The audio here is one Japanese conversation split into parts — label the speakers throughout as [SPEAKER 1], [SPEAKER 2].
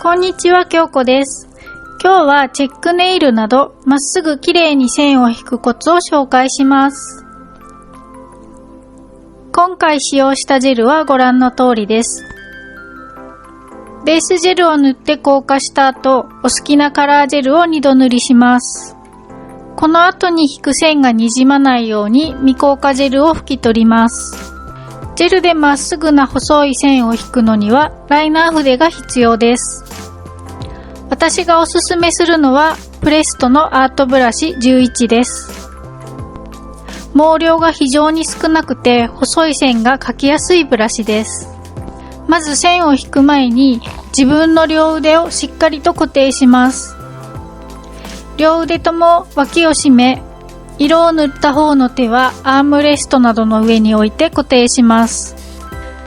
[SPEAKER 1] こんにちは、京子です。今日はチェックネイルなどまっすぐ綺麗に線を引くコツを紹介します。今回使用したジェルはご覧の通りです。ベースジェルを塗って硬化した後、お好きなカラージェルを2度塗りします。この後に引く線がにじまないように未硬化ジェルを拭き取ります。ジェルでまっすぐな細い線を引くのにはライナー筆が必要です。私がおすすめするのはプレストのアートブラシ11です。毛量が非常に少なくて細い線が描きやすいブラシです。まず線を引く前に自分の両腕をしっかりと固定します。両腕とも脇を締め、色を塗った方の手はアームレストなどの上に置いて固定します。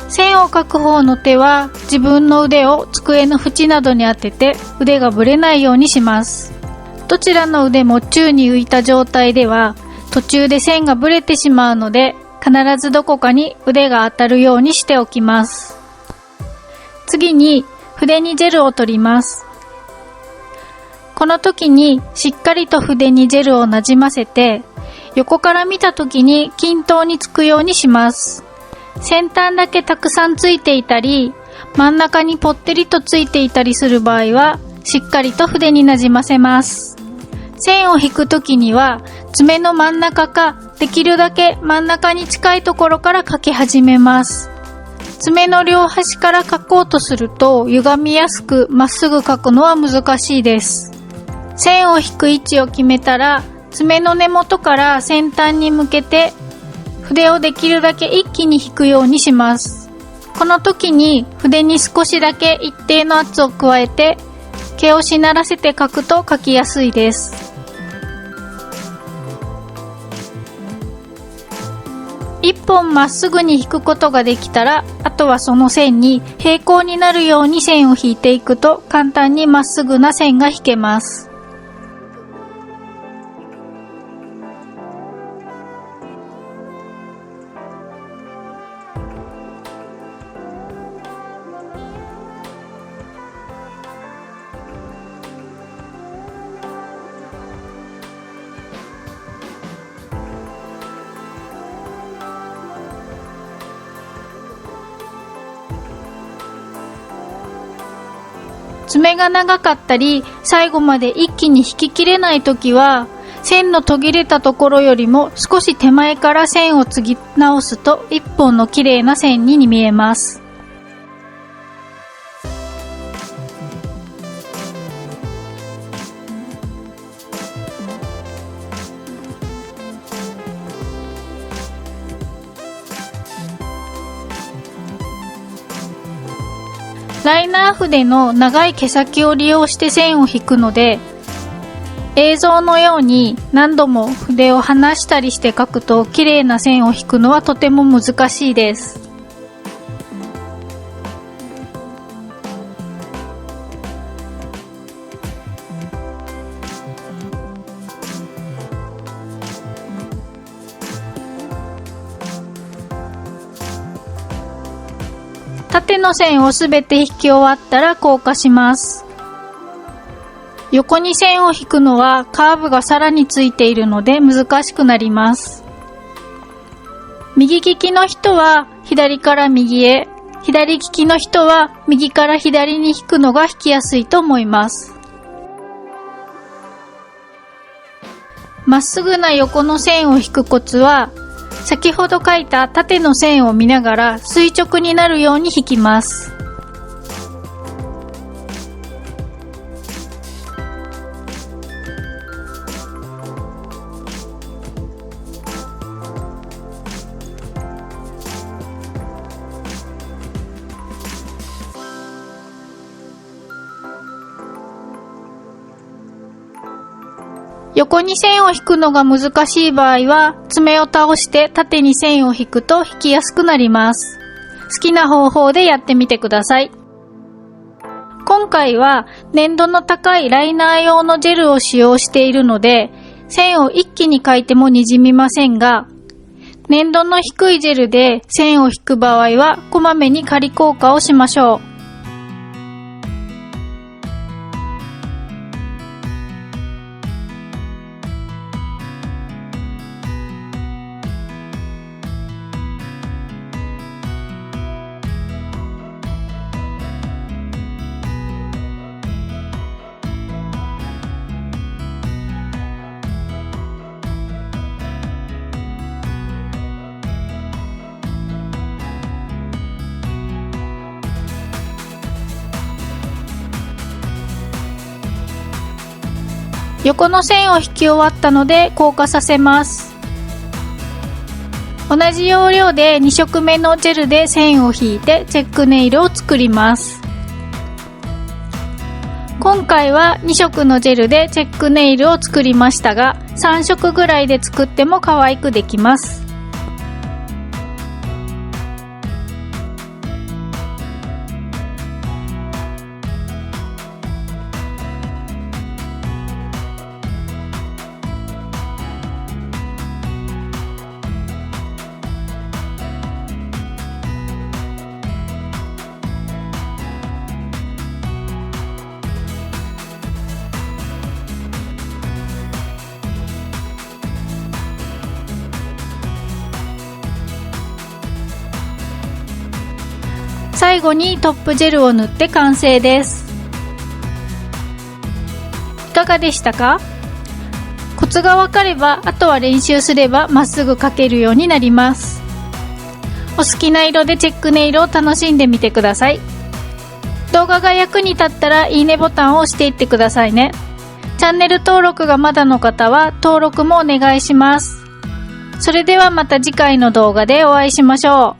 [SPEAKER 1] 線を描く方の手は自分の腕を机の縁などに当てて腕がぶれないようにします。どちらの腕も宙に浮いた状態では途中で線がぶれてしまうので、必ずどこかに腕が当たるようにしておきます。次に筆にジェルを取ります。この時にしっかりと筆にジェルをなじませて、横から見た時に均等につくようにします。先端だけたくさんついていたり、真ん中にぽってりとついていたりする場合は、しっかりと筆になじませます。線を引く時には、爪の真ん中か、できるだけ真ん中に近いところから描き始めます。爪の両端から描こうとすると、歪みやすくまっすぐ描くのは難しいです。線を引く位置を決めたら、爪の根元から先端に向けて、筆をできるだけ一気に引くようにします。この時に筆に少しだけ一定の圧を加えて、毛をしならせて描くと描きやすいです。一本まっすぐに引くことができたら、あとはその線に平行になるように線を引いていくと簡単にまっすぐな線が引けます。爪が長かったり、最後まで一気に引ききれないときは、線の途切れたところよりも少し手前から線を継ぎ直すと一本の綺麗な線に見えます。ライナー筆の長い毛先を利用して線を引くので、映像のように何度も筆を離したりして描くと綺麗な線を引くのはとても難しいです。縦の線をすべて引き終わったら硬化します。横に線を引くのはカーブがさらについているので難しくなります。右利きの人は左から右へ、左利きの人は右から左に引くのが引きやすいと思います。まっすぐな横の線を引くコツは、先ほど描いた縦の線を見ながら垂直になるように引きます。横に線を引くのが難しい場合は、爪を倒して縦に線を引くと引きやすくなります。好きな方法でやってみてください。今回は粘度の高いライナー用のジェルを使用しているので、線を一気に描いてもにじみませんが、粘度の低いジェルで線を引く場合は、こまめに仮硬化をしましょう。横の線を引き終わったので硬化させます。同じ要領で2色目のジェルで線を引いてチェックネイルを作ります。今回は2色のジェルでチェックネイルを作りましたが、3色ぐらいで作っても可愛くできます。最後にトップジェルを塗って完成です。いかがでしたか？コツがわかれば、あとは練習すればまっすぐ描けるようになります。お好きな色でチェックネイルを楽しんでみてください。動画が役に立ったらいいねボタンを押していってくださいね。チャンネル登録がまだの方は登録もお願いします。それではまた次回の動画でお会いしましょう。